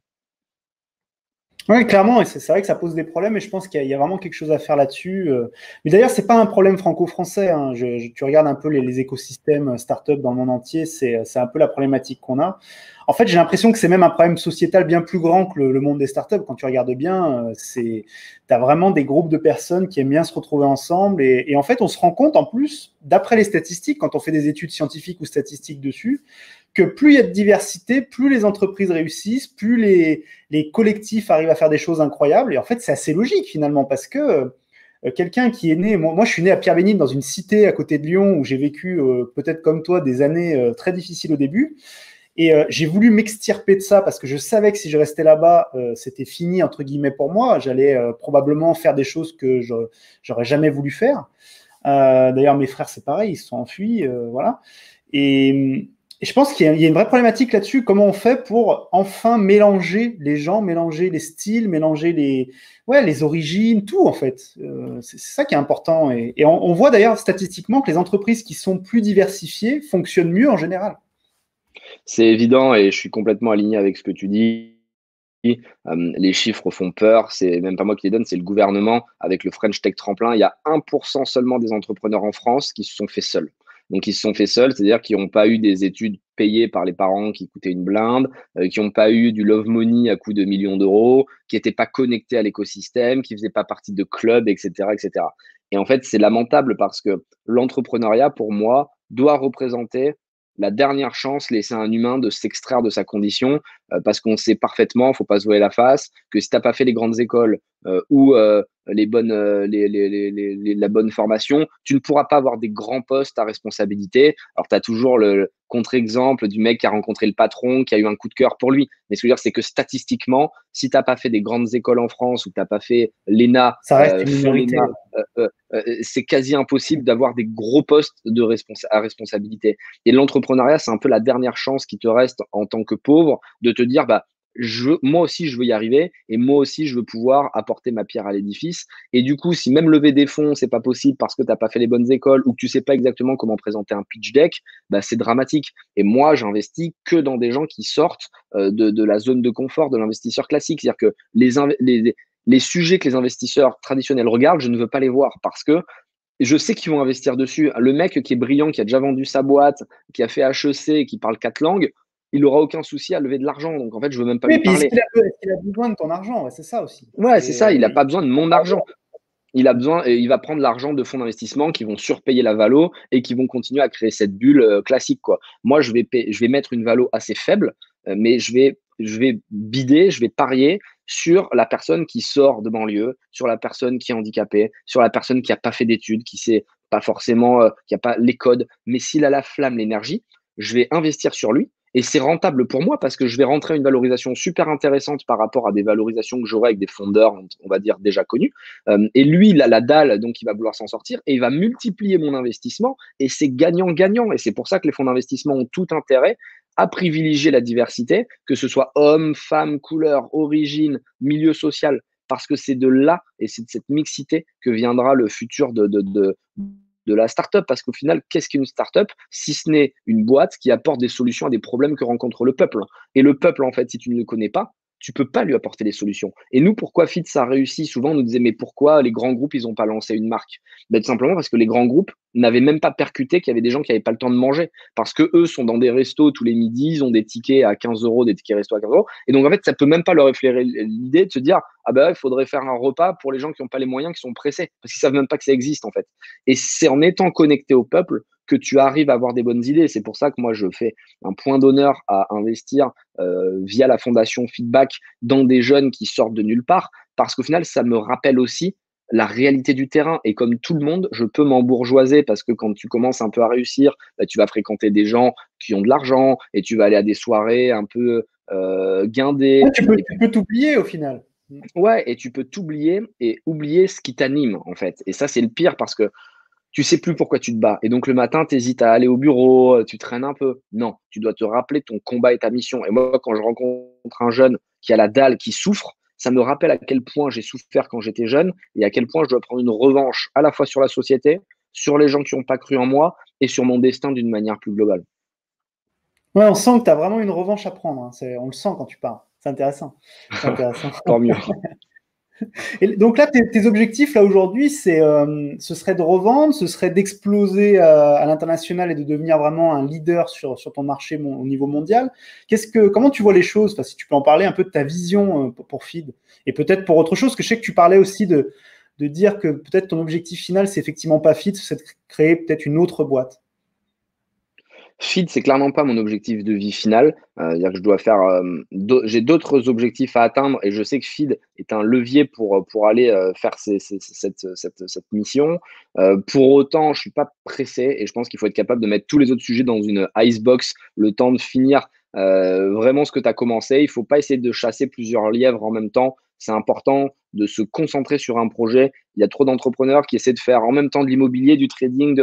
Oui, clairement, et c'est vrai que ça pose des problèmes, et je pense qu'il y a vraiment quelque chose à faire là-dessus. Mais d'ailleurs, c'est pas un problème franco-français, hein. Tu regardes un peu les écosystèmes start-up dans le monde entier, c'est un peu la problématique qu'on a. En fait, j'ai l'impression que c'est même un problème sociétal bien plus grand que le monde des startups. Quand tu regardes bien, tu as vraiment des groupes de personnes qui aiment bien se retrouver ensemble. Et en fait, on se rend compte, en plus, d'après les statistiques, quand on fait des études scientifiques ou statistiques dessus, que plus il y a de diversité, plus les entreprises réussissent, plus les collectifs arrivent à faire des choses incroyables. Et en fait, c'est assez logique finalement parce que quelqu'un qui est né, moi je suis né à Pierre-Bénite dans une cité à côté de Lyon où j'ai vécu peut-être comme toi des années très difficiles au début. Et j'ai voulu m'extirper de ça parce que je savais que si je restais là-bas, c'était fini, entre guillemets, pour moi. J'allais probablement faire des choses que j'aurais jamais voulu faire. D'ailleurs, mes frères, c'est pareil, ils se sont enfuis. Voilà. Et je pense qu'il y a une vraie problématique là-dessus. Comment on fait pour enfin mélanger les gens, mélanger les styles, mélanger les origines, tout en fait. C'est ça qui est important. Et on voit d'ailleurs statistiquement que les entreprises qui sont plus diversifiées fonctionnent mieux en général. C'est évident et je suis complètement aligné avec ce que tu dis. Les chiffres font peur, c'est même pas moi qui les donne, c'est le gouvernement avec le French Tech Tremplin. Il y a 1% seulement des entrepreneurs en France qui se sont faits seuls. Donc, ils se sont faits seuls, c'est-à-dire qu'ils n'ont pas eu des études payées par les parents qui coûtaient une blinde, qui n'ont pas eu du love money à coût de millions d'euros, qui n'étaient pas connectés à l'écosystème, qui ne faisaient pas partie de clubs, etc., etc. Et en fait, c'est lamentable parce que l'entrepreneuriat, pour moi, doit représenter la dernière chance laissée à un humain de s'extraire de sa condition, parce qu'on sait parfaitement, il ne faut pas se voiler la face, que si tu n'as pas fait les grandes écoles ou les bonnes, la bonne formation, tu ne pourras pas avoir des grands postes à responsabilité. Alors, tu as toujours le contre-exemple du mec qui a rencontré le patron, qui a eu un coup de cœur pour lui. Mais ce que je veux dire, c'est que statistiquement, si tu n'as pas fait des grandes écoles en France ou tu n'as pas fait l'ENA, Ça reste une feu minorité. l'ENA, c'est quasi impossible d'avoir des gros postes à responsabilité. Et l'entrepreneuriat, c'est un peu la dernière chance qui te reste en tant que pauvre de te dire, bah, moi aussi, je veux y arriver et moi aussi, je veux pouvoir apporter ma pierre à l'édifice. Et du coup, si même lever des fonds, c'est pas possible parce que tu n'as pas fait les bonnes écoles ou que tu sais pas exactement comment présenter un pitch deck, bah, c'est dramatique. Et moi, j'investis que dans des gens qui sortent de la zone de confort de l'investisseur classique. C'est-à-dire que les sujets que les investisseurs traditionnels regardent, je ne veux pas les voir parce que je sais qu'ils vont investir dessus. Le mec qui est brillant, qui a déjà vendu sa boîte, qui a fait HEC, qui parle 4 langues, il n'aura aucun souci à lever de l'argent. Donc, en fait, je ne veux même pas Oui, lui puis parler. est-ce qu'il a besoin de ton argent? Ouais, c'est ça aussi. Ouais, c'est ça. Il n'a pas besoin de mon argent. Il a besoin, et il va prendre l'argent de fonds d'investissement qui vont surpayer la valo et qui vont continuer à créer cette bulle classique, quoi. Moi, je vais mettre une valo assez faible, mais je vais bider, je vais parier sur la personne qui sort de banlieue, sur la personne qui est handicapée, sur la personne qui n'a pas fait d'études, qui sait pas forcément, qui n'a pas les codes, mais s'il a la flamme, l'énergie, je vais investir sur lui. Et c'est rentable pour moi parce que je vais rentrer une valorisation super intéressante par rapport à des valorisations que j'aurai avec des fondeurs, on va dire, déjà connus. Et lui, il a la dalle, donc il va vouloir s'en sortir et il va multiplier mon investissement et c'est gagnant-gagnant. Et c'est pour ça que les fonds d'investissement ont tout intérêt à privilégier la diversité, que ce soit homme, femme, couleur, origine, milieu social, parce que c'est de là et c'est de cette mixité que viendra le futur de la startup. Parce qu'au final, qu'est-ce qu'une startup si ce n'est une boîte qui apporte des solutions à des problèmes que rencontre le peuple? Et le peuple, en fait, si tu ne le connais pas, tu peux pas lui apporter des solutions. Et nous, pourquoi Fit, ça a réussi? Souvent, on nous disait, mais pourquoi les grands groupes, ils n'ont pas lancé une marque? Ben, tout simplement parce que les grands groupes n'avaient même pas percuté qu'il y avait des gens qui n'avaient pas le temps de manger. Parce que eux sont dans des restos tous les midis, ils ont des tickets à 15 euros, des tickets resto à 15 euros. Et donc, en fait, ça peut même pas leur effleurer l'idée de se dire, ah ben, il faudrait faire un repas pour les gens qui n'ont pas les moyens, qui sont pressés. Parce qu'ils savent même pas que ça existe, en fait. Et c'est en étant connecté au peuple que tu arrives à avoir des bonnes idées. C'est pour ça que moi, je fais un point d'honneur à investir via la fondation Feedback dans des jeunes qui sortent de nulle part, parce qu'au final, ça me rappelle aussi la réalité du terrain. Et comme tout le monde, je peux m'embourgeoiser parce que quand tu commences un peu à réussir, bah, tu vas fréquenter des gens qui ont de l'argent et tu vas aller à des soirées un peu guindées. Ouais, tu peux t'oublier au final. Ouais, et tu peux t'oublier et oublier ce qui t'anime, en fait. Et ça, c'est le pire parce que tu sais plus pourquoi tu te bats. Et donc, le matin, tu hésites à aller au bureau, tu traînes un peu. Non, tu dois te rappeler ton combat et ta mission. Et moi, quand je rencontre un jeune qui a la dalle, qui souffre, ça me rappelle à quel point j'ai souffert quand j'étais jeune et à quel point je dois prendre une revanche à la fois sur la société, sur les gens qui n'ont pas cru en moi et sur mon destin d'une manière plus globale. Ouais, on sent que tu as vraiment une revanche à prendre. Hein. On le sent quand tu parles. C'est intéressant. C'est intéressant. Tant mieux. Et donc là, tes objectifs là aujourd'hui, ce serait de revendre, ce serait d'exploser à l'international et de devenir vraiment un leader sur ton marché au niveau mondial. Comment tu vois les choses? Enfin, si tu peux en parler un peu de ta vision pour Feed et peut-être pour autre chose, que je sais que tu parlais aussi de dire que peut-être ton objectif final, c'est effectivement pas Feed, c'est de créer peut-être une autre boîte. Feed, c'est clairement pas mon objectif de vie final. C'est-à-dire que je dois faire, j'ai d'autres objectifs à atteindre et je sais que Feed est un levier pour aller faire cette mission. Pour autant, je suis pas pressé et je pense qu'il faut être capable de mettre tous les autres sujets dans une icebox, le temps de finir vraiment ce que tu as commencé. Il faut pas essayer de chasser plusieurs lièvres en même temps. C'est important de se concentrer sur un projet. Il y a trop d'entrepreneurs qui essaient de faire en même temps de l'immobilier, du trading,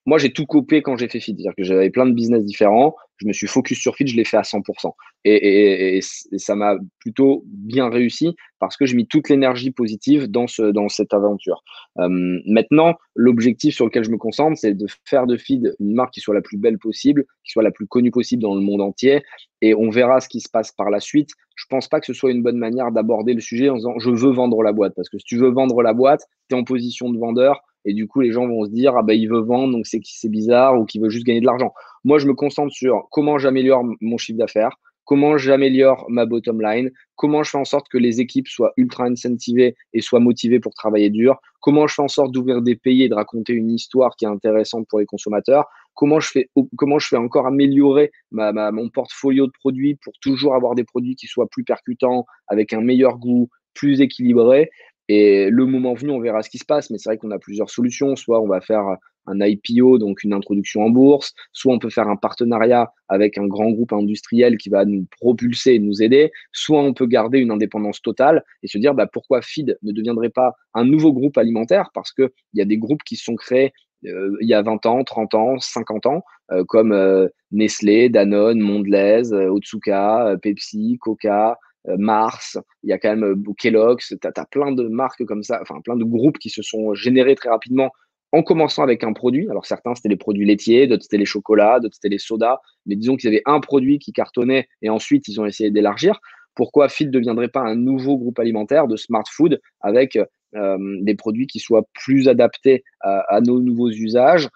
moi, j'ai tout coupé quand j'ai fait Feed. C'est-à-dire que j'avais plein de business différents. Je me suis focus sur Feed, je l'ai fait à 100%. Et ça m'a plutôt bien réussi parce que j'ai mis toute l'énergie positive dans cette aventure. Maintenant, l'objectif sur lequel je me concentre, c'est de faire de Feed une marque qui soit la plus belle possible, qui soit la plus connue possible dans le monde entier. Et on verra ce qui se passe par la suite. Je pense pas que ce soit une bonne manière d'aborder le sujet en disant je veux vendre la boîte. Parce que si tu veux vendre la boîte, tu es en position de vendeur. Et du coup, les gens vont se dire, ah ben, il veut vendre, donc c'est bizarre, ou qu'il veut juste gagner de l'argent. Moi, je me concentre sur comment j'améliore mon chiffre d'affaires, comment j'améliore ma bottom line, comment je fais en sorte que les équipes soient ultra incentivées et soient motivées pour travailler dur, comment je fais en sorte d'ouvrir des pays et de raconter une histoire qui est intéressante pour les consommateurs, comment je fais encore améliorer mon portfolio de produits pour toujours avoir des produits qui soient plus percutants, avec un meilleur goût, plus équilibré. Et le moment venu, on verra ce qui se passe, mais c'est vrai qu'on a plusieurs solutions. Soit on va faire un IPO, donc une introduction en bourse, soit on peut faire un partenariat avec un grand groupe industriel qui va nous propulser et nous aider, soit on peut garder une indépendance totale et se dire bah, pourquoi Feed ne deviendrait pas un nouveau groupe alimentaire, parce qu'il y a des groupes qui se sont créés il y a 20 ans, 30 ans, 50 ans, comme Nestlé, Danone, Mondelez, Otsuka, Pepsi, Coca, Mars, il y a quand même Kellogg's, tu as plein de marques comme ça, enfin plein de groupes qui se sont générés très rapidement en commençant avec un produit. Alors certains, c'était les produits laitiers, d'autres, c'était les chocolats, d'autres, c'était les sodas. Mais disons qu'ils avaient un produit qui cartonnait et ensuite, ils ont essayé d'élargir. Pourquoi Feed ne deviendrait pas un nouveau groupe alimentaire de smart food avec des produits qui soient plus adaptés à nos nouveaux usages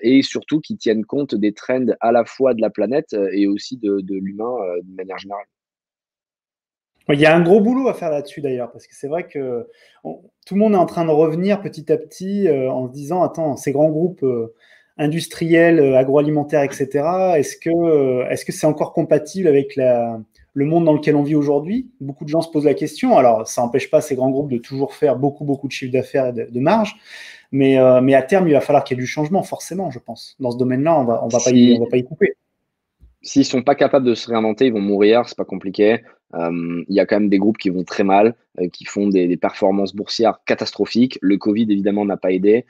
et surtout qui tiennent compte des trends à la fois de la planète et aussi de l'humain de manière générale. Il y a un gros boulot à faire là-dessus d'ailleurs, parce que c'est vrai que tout le monde est en train de revenir petit à petit en se disant, attends, ces grands groupes industriels, agroalimentaires, etc., est-ce que c'est encore compatible avec le monde dans lequel on vit aujourd'hui? Beaucoup de gens se posent la question. Alors, ça n'empêche pas ces grands groupes de toujours faire beaucoup, beaucoup de chiffre d'affaires et de marge, mais à terme, il va falloir qu'il y ait du changement, forcément, je pense. Dans ce domaine-là, on va Si, pas y couper. S'ils sont pas capables de se réinventer, ils vont mourir, c'est pas compliqué. Il y a quand même des groupes qui vont très mal, qui font des performances boursières catastrophiques. Le Covid, évidemment, n'a pas aidé.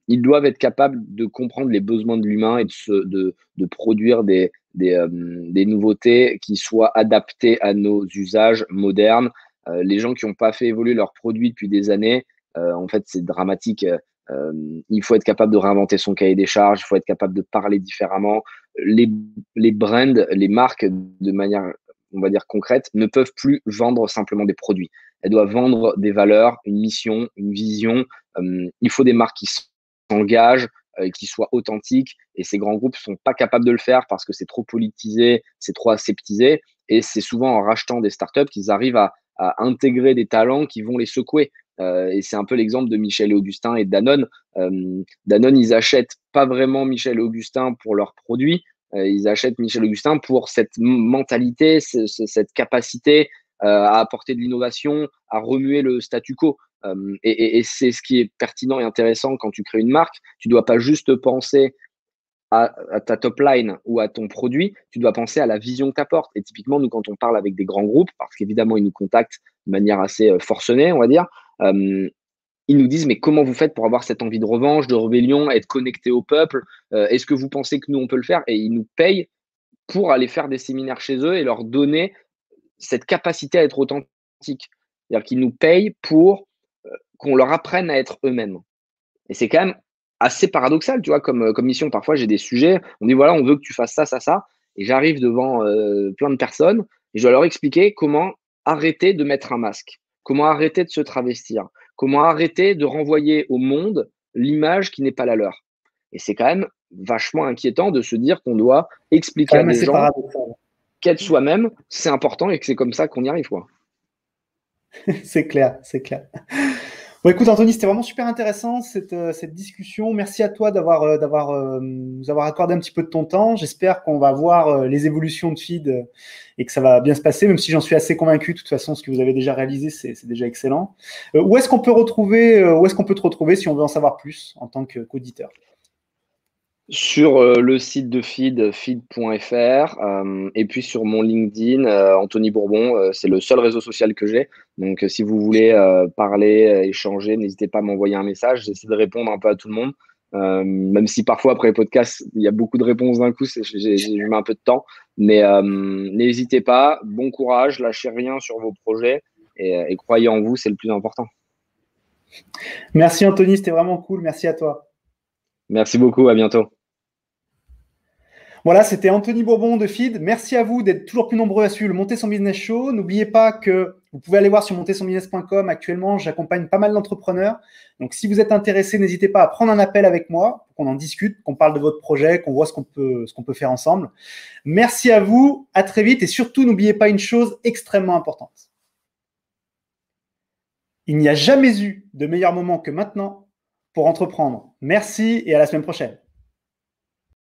Ils doivent être capables de comprendre les besoins de l'humain et de produire des nouveautés qui soient adaptées à nos usages modernes. Les gens qui n'ont pas fait évoluer leurs produits depuis des années, en fait, c'est dramatique. Il faut être capable de réinventer son cahier des charges, il faut être capable de parler différemment. Les, les brands, les marques, de manière, on va dire, concrète, ne peuvent plus vendre simplement des produits. Elles doivent vendre des valeurs, une mission, une vision. Il faut des marques qui s'engagent, qui soient authentiques. Et ces grands groupes ne sont pas capables de le faire parce que c'est trop politisé, c'est trop aseptisé. Et c'est souvent en rachetant des startups qu'ils arrivent à intégrer des talents qui vont les secouer. Et c'est un peu l'exemple de Michel et Augustin et Danone. Danone, ils achètent pas vraiment Michel et Augustin pour leurs produits, ils achètent Michel et Augustin pour cette mentalité, cette capacité à apporter de l'innovation, à remuer le statu quo. Et c'est ce qui est pertinent et intéressant quand tu crées une marque. Tu dois pas juste penser à ta top line ou à ton produit, tu dois penser à la vision que tu apportes. Et typiquement, nous, quand on parle avec des grands groupes, parce qu'évidemment, ils nous contactent de manière assez forcenée, on va dire, ils nous disent, mais comment vous faites pour avoir cette envie de revanche, de rébellion, être connecté au peuple? Est-ce que vous pensez que nous, on peut le faire? Et ils nous payent pour aller faire des séminaires chez eux et leur donner cette capacité à être authentique. C'est-à-dire qu'ils nous payent pour qu'on leur apprenne à être eux-mêmes. Et c'est quand même assez paradoxal, tu vois, comme mission. Parfois, j'ai des sujets, on dit, voilà, on veut que tu fasses ça, ça, ça. Et j'arrive devant plein de personnes et je dois leur expliquer comment arrêter de mettre un masque, comment arrêter de se travestir, comment arrêter de renvoyer au monde l'image qui n'est pas la leur. Et c'est quand même vachement inquiétant de se dire qu'on doit C'est expliquer quand à même des assez gens paradoxal. qu'être soi-même, c'est important et que c'est comme ça qu'on y arrive, quoi. C'est clair, c'est clair. Bon, écoute, Anthony, c'était vraiment super intéressant cette discussion. Merci à toi nous avoir accordé un petit peu de ton temps. J'espère qu'on va voir les évolutions de Feed et que ça va bien se passer, même si j'en suis assez convaincu. De toute façon, ce que vous avez déjà réalisé, c'est déjà excellent. Où est-ce qu'on peut te retrouver si on veut en savoir plus en tant qu'auditeur? Sur le site de Feed, feed.fr, et puis sur mon LinkedIn, Anthony Bourbon, c'est le seul réseau social que j'ai. Donc, si vous voulez parler, échanger, n'hésitez pas à m'envoyer un message. J'essaie de répondre un peu à tout le monde, même si parfois après les podcasts, il y a beaucoup de réponses d'un coup, j'ai eu un peu de temps. Mais n'hésitez pas, bon courage, lâchez rien sur vos projets et croyez en vous, c'est le plus important. Merci Anthony, c'était vraiment cool. Merci à toi. Merci beaucoup, à bientôt. Voilà, c'était Anthony Bourbon de Feed. Merci à vous d'être toujours plus nombreux à suivre le Monter son Business Show. N'oubliez pas que vous pouvez aller voir sur montersonbusiness.com. Actuellement, j'accompagne pas mal d'entrepreneurs. Donc, si vous êtes intéressé, n'hésitez pas à prendre un appel avec moi, qu'on en discute, qu'on parle de votre projet, qu'on voit ce qu'on peut faire ensemble. Merci à vous, à très vite et surtout, n'oubliez pas une chose extrêmement importante. Il n'y a jamais eu de meilleur moment que maintenant pour entreprendre. Merci et à la semaine prochaine.